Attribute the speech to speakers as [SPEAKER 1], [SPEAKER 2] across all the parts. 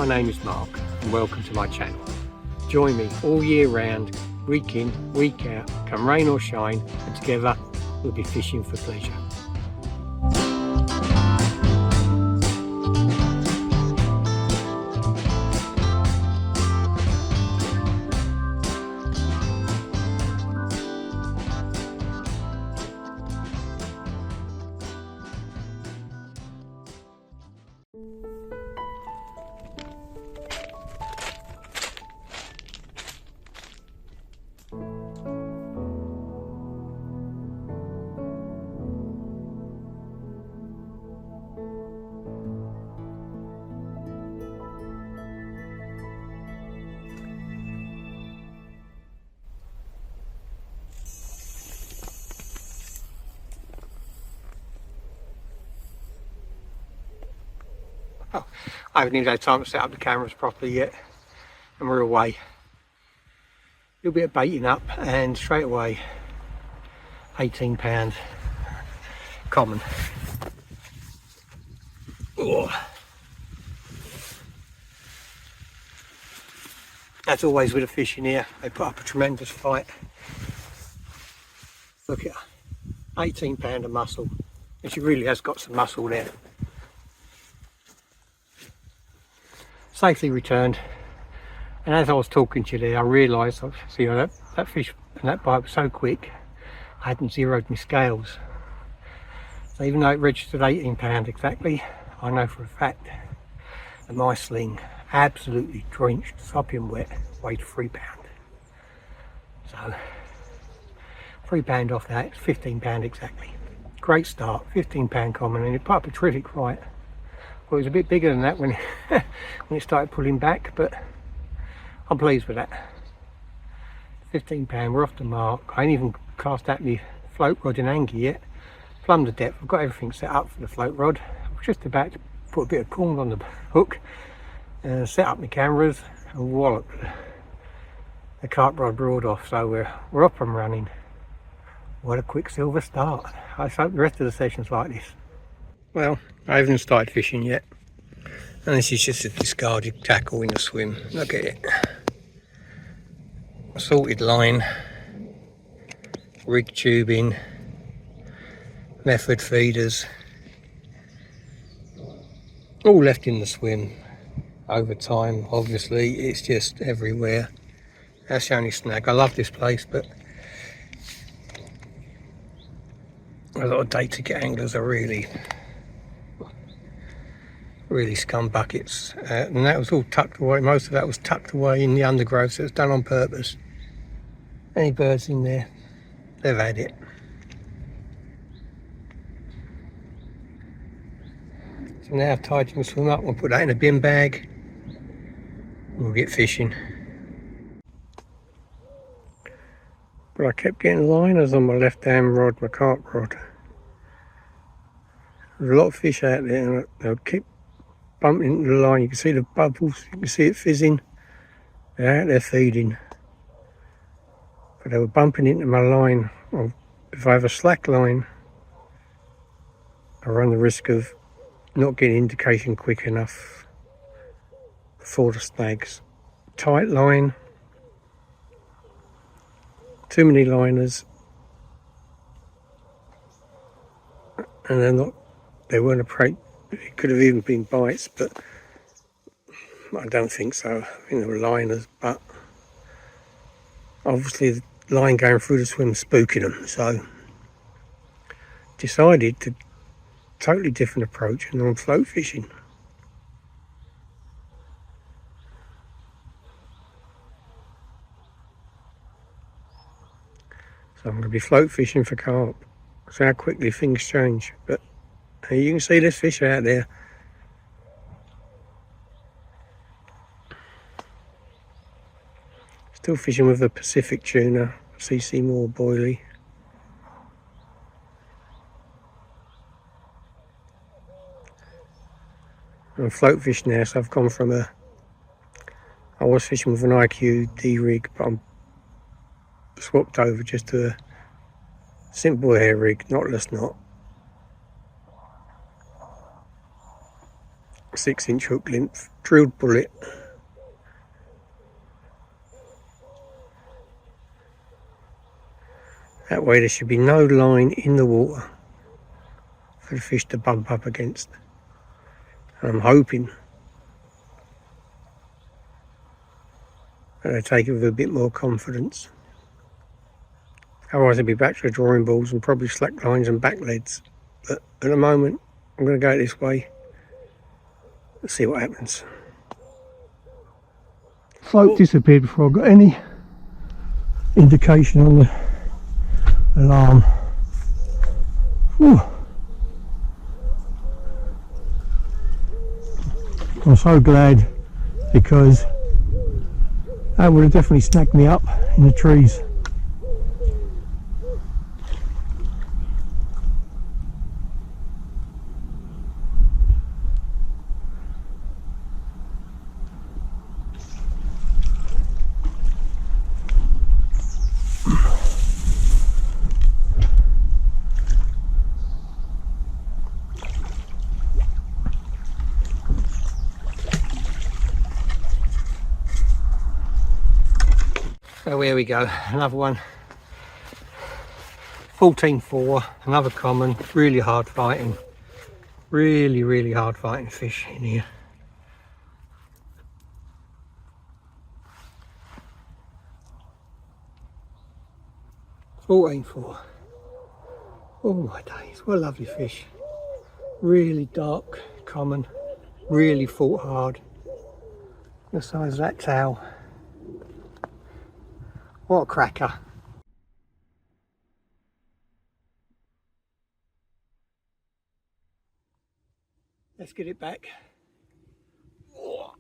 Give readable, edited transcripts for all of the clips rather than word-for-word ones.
[SPEAKER 1] my name is Mark and welcome to my channel. Join me all year round, week in, week out, come rain or shine, and together we'll be fishing for pleasure. Oh, I haven't even had time to set up the cameras properly yet, and we're away. A little bit of baiting up, and straight away, £18 common. Oh. As always with the fishing here, they put up a tremendous fight. Look at her, £18 a mussel, and she really has got some muscle there. Safely returned, and as I was talking to you there, I realised, see, that fish and that bite was so quick, I hadn't zeroed my scales. So even though it registered £18 exactly, I know for a fact that my sling, absolutely drenched, sopping wet, weighed £3. So £3 off that, it's £15 exactly. Great start, £15 common, and it put up a terrific fight. Well, it was a bit bigger than that when when it started pulling back, but I'm pleased with that. £15, we're off the mark. I ain't even cast out the float rod and anchor yet. Plumbed the depth, I've got everything set up for the float rod. I was just about to put a bit of corn on the hook, set up my cameras, and wallop, the carp rod broad off. So we're up and running. What a quick silver start. I hope the rest of the session's like this. Well, I haven't started fishing yet, and this is just a discarded tackle in the swim. Look at it. Salted line, rig tubing, method feeders, all left in the swim. Over time, obviously, it's just everywhere. That's the only snag. I love this place, but a lot of day ticket anglers are really scum buckets, and that was all tucked away. Most of that was tucked away in the undergrowth, so it's done on purpose. Any birds in there, they've had it. So now I've tidied my swim up, we'll put that in a bin bag and we'll get fishing. But I kept getting liners on my left hand rod, my carp rod. There's a lot of fish out there, and they'll keep bumping into the line. You can see the bubbles, you can see it fizzing. They're out there feeding, but they were bumping into my line. Well, if I have a slack line, I run the risk of not getting indication quick enough for the snags. Tight line, too many liners, and they weren't afraid. It could have even been bites, but I don't think so. I think they were liners, but obviously the line going through the swim spooking them, so decided to totally different approach and on float fishing. So I'm going to be float fishing for carp. See how quickly things change, but you can see there's fish out there. Still fishing with the Pacific tuna, CC Moore boilie. I'm float fishing now, so I've gone from I was fishing with an IQ D rig, but I'm swapped over just to a simple hair rig, knotless knot. 6-inch hook length, drilled bullet. That way there should be no line in the water for the fish to bump up against. And I'm hoping that they take it with a bit more confidence. Otherwise I'll be back to the drawing boards and probably slack lines and back leads. But at the moment I'm going to go this way. Let's see what happens. Float disappeared before I got any indication on the alarm. Whew. I'm so glad, because that would have definitely snagged me up in the trees. So here we go, another one. 14.4, another common, really hard fighting. Really hard fighting fish in here. $14.4. Oh my days, what a lovely fish. Really dark, common, really fought hard. The size of that tail. What a cracker. Let's get it back. Oh.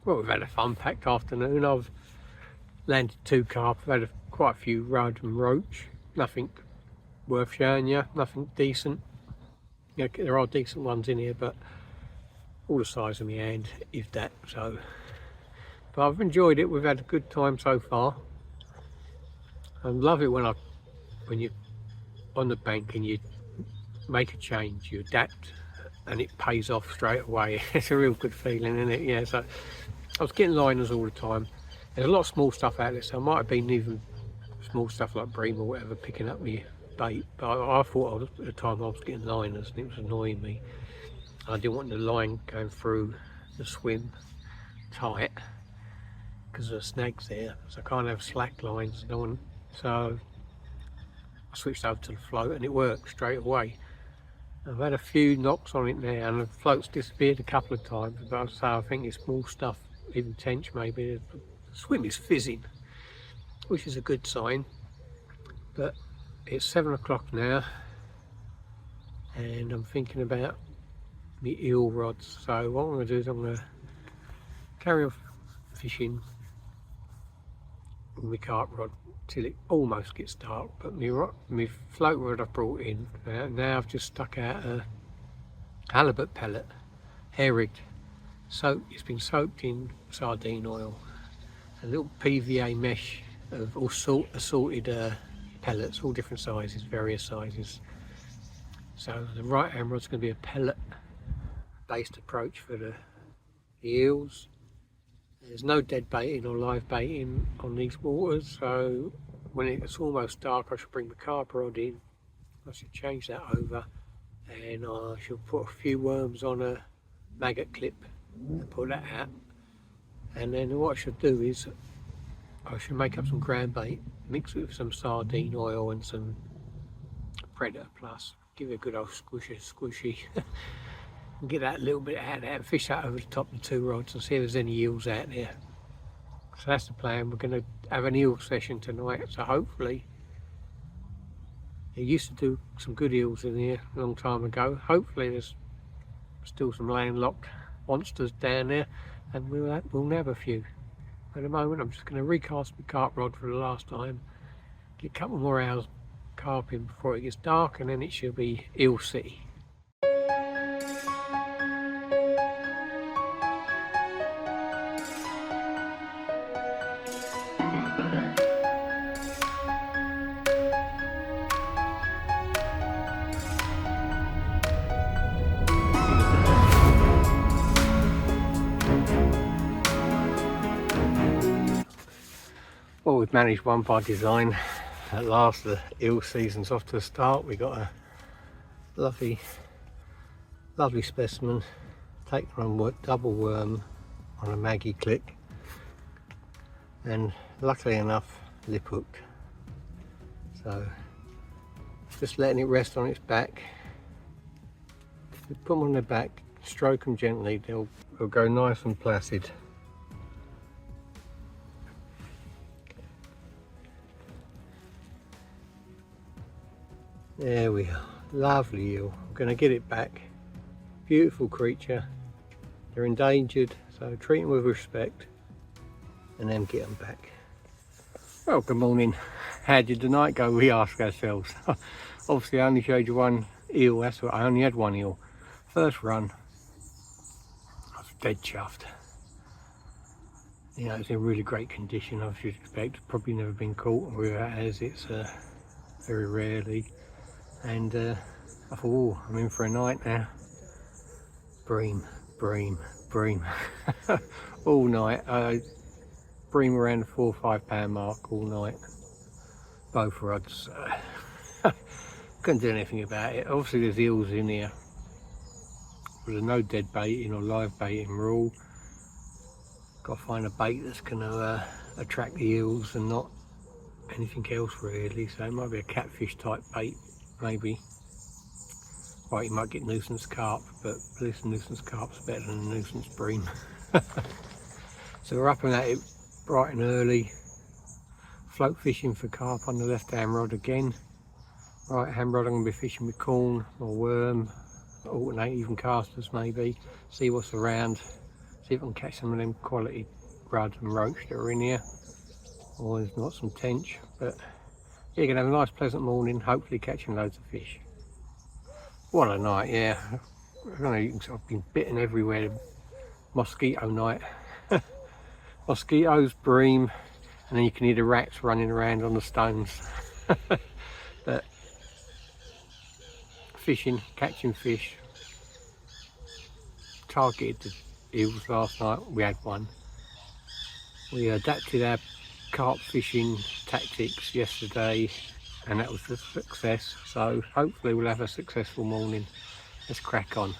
[SPEAKER 1] Well, we've had a fun-packed afternoon. I've landed 2 carp. I've had quite a few rudd and roach. Nothing worth showing you, nothing decent. You know, there are decent ones in here, but all the size of my hand, if that. So, but I've enjoyed it. We've had a good time so far. I love it when you're on the bank and you make a change, you adapt, and it pays off straight away. It's a real good feeling, isn't it? Yeah. So I was getting liners all the time. There's a lot of small stuff out there, so I might have been even small stuff like bream or whatever picking up my bait. But I thought at the time I was getting liners and it was annoying me. I didn't want the line going through the swim tight because of the snags there, so I can't have slack lines. So I switched over to the float and it worked straight away. I've had a few knocks on it now and the float's disappeared a couple of times, but I think it's small stuff, even tench maybe. The swim is fizzing, which is a good sign. But it's 7 o'clock now and I'm thinking about the eel rods. So what I'm going to do is I'm going to carry on fishing with my carp rod till it almost gets dark. But my float rod I've brought in, now I've just stuck out a halibut pellet, hair rigged. So it's been soaked in sardine oil. A little PVA mesh of assorted pellets, all different sizes, various sizes. So the right hand rod's going to be a pellet based approach for the eels. There's no dead baiting or live baiting on these waters, so when it's almost dark I should bring the carp rod in. I should change that over, and I should put a few worms on a maggot clip and put that out. And then what I should do is I should make up some ground bait, mix it with some sardine oil and some Predator Plus, give it a good old squishy and get that little bit out there and fish that over the top of the 2 rods and see if there's any eels out there. So that's the plan. We're going to have an eel session tonight, so hopefully, I used to do some good eels in here a long time ago. Hopefully there's still some landlocked monsters down there and we'll nab a few. At the moment I'm just going to recast my carp rod for the last time, get a couple more hours carping before it gets dark, and then it should be Eel City. Well, we've managed one by design. At last the eel season's off to the start. We got a lovely specimen taken on double worm on a Maggie click, and luckily enough lip hooked. So just letting it rest on its back. If you put them on their back, stroke them gently, they'll go nice and placid. There we are, lovely eel. I'm going to get it back. Beautiful creature. They're endangered, so treat them with respect and then get them back. Well, good morning. How did the night go, we ask ourselves. Obviously I only showed you one eel, that's what I only had one eel. First run, I was dead chuffed. You know, it's in really great condition, I should expect. Probably never been caught as it's very rarely. And I thought, oh, I'm in for a night now. Bream. All night. Bream around the 4 or 5 pound mark all night. Both rods. Couldn't do anything about it. Obviously there's eels in here. There's no dead baiting or live baiting rule. Got to find a bait that's going to attract the eels and not anything else really. So it might be a catfish type bait. Maybe. Right, you might get nuisance carp, but at least nuisance carp's better than a nuisance bream. So we're up and at it bright and early. Float fishing for carp on the left hand rod again. Right hand rod I'm going to be fishing with corn or worm, alternate even casters maybe. See what's around, see if I can catch some of them quality rudd and roach that are in here. Or there's not some tench, but you're going to have a nice pleasant morning, hopefully catching loads of fish. What a night, yeah. I don't know, I've been bitten everywhere. Mosquito night. Mosquitoes, bream, and then you can hear the rats running around on the stones. But fishing, catching fish. Targeted the eels last night, we had one. We adapted our carp fishing tactics yesterday and that was a success, so hopefully we'll have a successful morning. Let's crack on.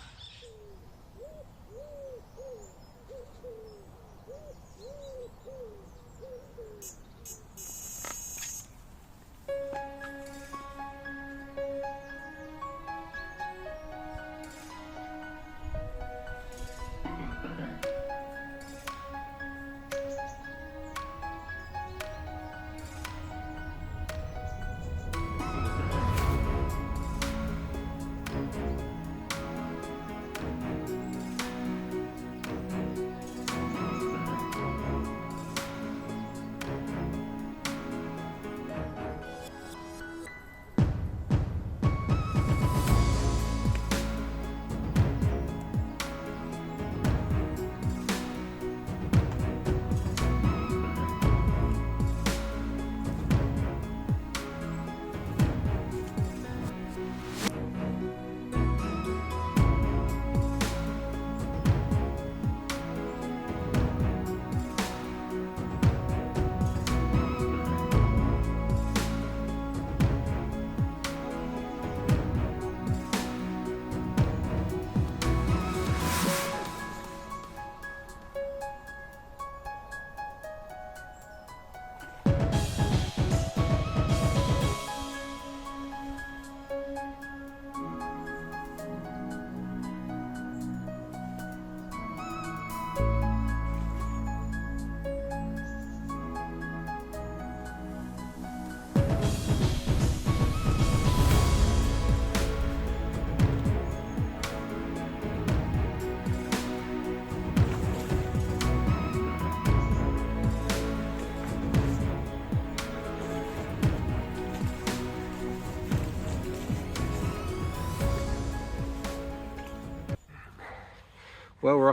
[SPEAKER 1] Well, we're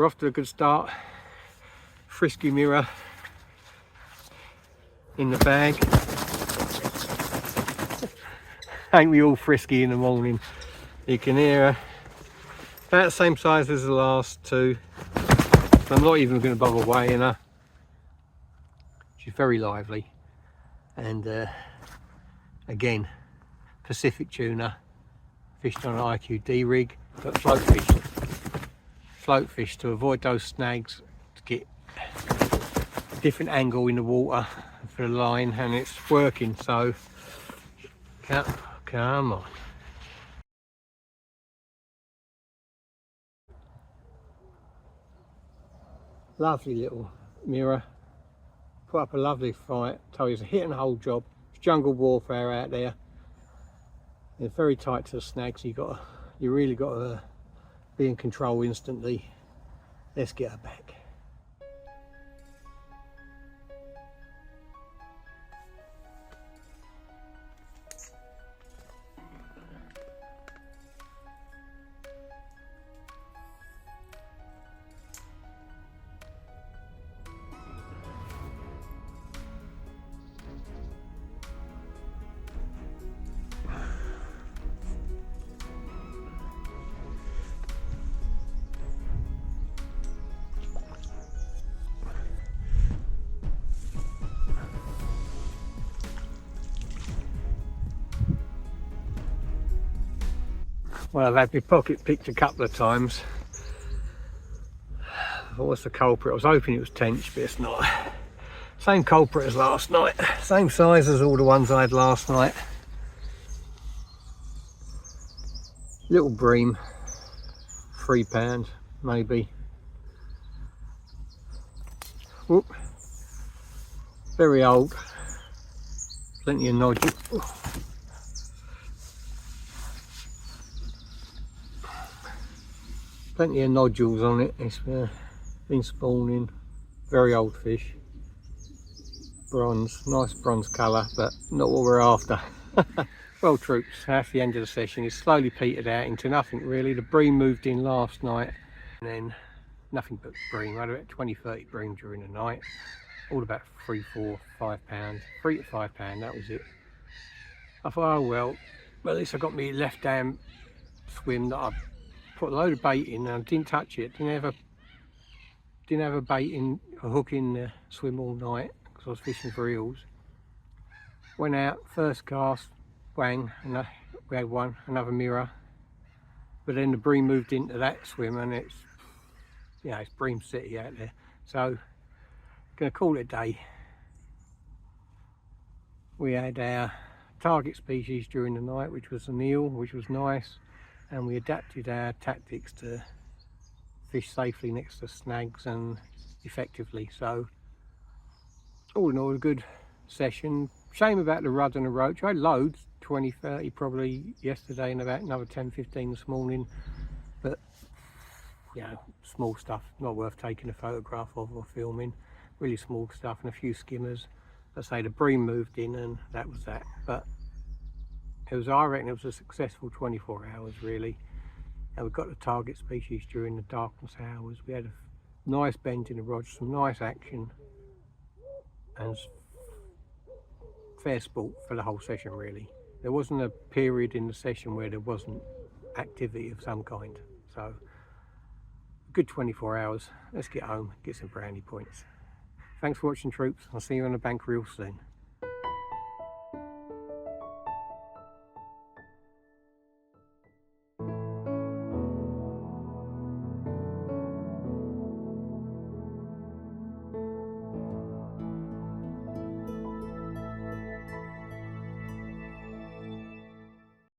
[SPEAKER 1] off to a good start. Frisky mirror in the bag. Ain't we all frisky in the morning? You can hear her. About the same size as the last two. So I'm not even going to bother weighing her. She's very lively. And again, Pacific tuna, fished on an IQD rig, but float fish to avoid those snags, to get a different angle in the water for the line, and it's working. So come on. Lovely little mirror, put up a lovely fight. Tell you, it's a hit and hold job. It's jungle warfare out there. They're very tight to the snags. You really got to be in control instantly. Let's get her back. Well, I've had my pocket picked a couple of times. What's the culprit? I was hoping it was tench, but it's not. Same culprit as last night. Same size as all the ones I had last night. Little bream, £3 maybe. Whoop. Very old. Plenty of nodule. Plenty of nodules on it. It's been spawning. Very old fish. Bronze, nice bronze colour, but not what we're after. Well, troops, that's the end of the session. It's slowly petered out into nothing really. The bream moved in last night, and then nothing but bream. I had about 20-30 bream during the night. All about £3, £4, £5, £3 to £5. That was it. I thought, oh well, at least I got me left hand swim that I put a load of bait in and I didn't touch it. Didn't have a bait in, a hook in the swim all night because I was fishing for eels. Went out, first cast, bang, and we had one, another mirror. But then the bream moved into that swim, and it's, you know, it's bream city out there. So gonna call it a day. We had our target species during the night, which was an eel, which was nice. And we adapted our tactics to fish safely next to snags and effectively. So all in all, a good session. Shame about the rudd and the roach. I had loads, 20, 30 probably yesterday, and about another 10, 15 this morning. But you know, small stuff, not worth taking a photograph of or filming. Really small stuff, and a few skimmers. Let's say the bream moved in, and that was that. But I reckon it was a successful 24 hours really, and we got the target species during the darkness hours. We had a nice bend in the rod, some nice action, and fair sport for the whole session really. There wasn't a period in the session where there wasn't activity of some kind. So a good 24 hours. Let's get home, get some brownie points. Thanks for watching, troops. I'll see you on the bank real soon.